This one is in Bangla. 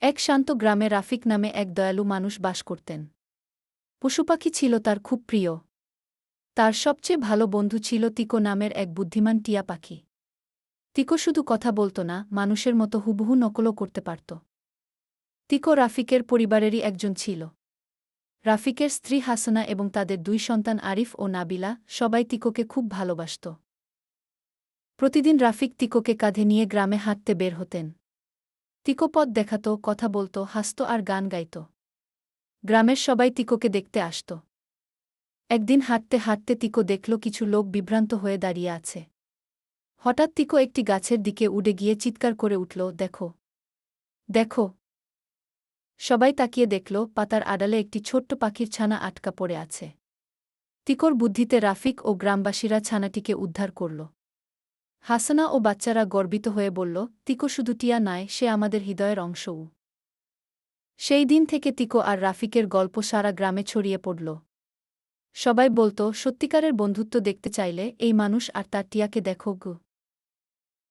এক শান্ত গ্রামে রাফিক নামে এক দয়ালু মানুষ বাস করতেন। পশুপাখি ছিল তার খুব প্রিয়। তার সবচেয়ে ভালো বন্ধু ছিল তিকো নামের এক বুদ্ধিমান টিয়া পাখি। তিকো শুধু কথা বলত না, মানুষের মতো হুবহু নকলও করতে পারত। তিকো রাফিকের পরিবারেরই একজন ছিল। রাফিকের স্ত্রী হাসনা এবং তাদের দুই সন্তান আরিফ ও নাবিলা সবাই তিকোকে খুব ভালোবাসত। প্রতিদিন রাফিক তিকোকে কাঁধে নিয়ে গ্রামে হাঁটতে বের হতেন। তিকো পথ দেখাত, কথা বলত, হাসত আর গান গাইত। গ্রামের সবাই তিকোকে দেখতে আসত। একদিন হাঁটতে হাঁটতে তিকো দেখল কিছু লোক বিভ্রান্ত হয়ে দাঁড়িয়ে আছে। হঠাৎ তিকো একটি গাছের দিকে উড়ে গিয়ে চিৎকার করে উঠল, দেখো, দেখো! সবাই তাকিয়ে দেখল, পাতার আড়ালে একটি ছোট্ট পাখির ছানা আটকা পড়ে আছে। তিকোর বুদ্ধিতে রাফিক ও গ্রামবাসীরা ছানাটিকে উদ্ধার করল। হাসানা ও বাচ্চারা গর্বিত হয়ে বলল, তিকো শুধু টিয়া নয়, সে আমাদের হৃদয়ের অংশও। সেই দিন থেকে তিকো আর রাফিকের গল্প সারা গ্রামে ছড়িয়ে পড়ল। সবাই বলত, সত্যিকারের বন্ধুত্ব দেখতে চাইলে এই মানুষ আর তার টিয়াকে দেখো গো।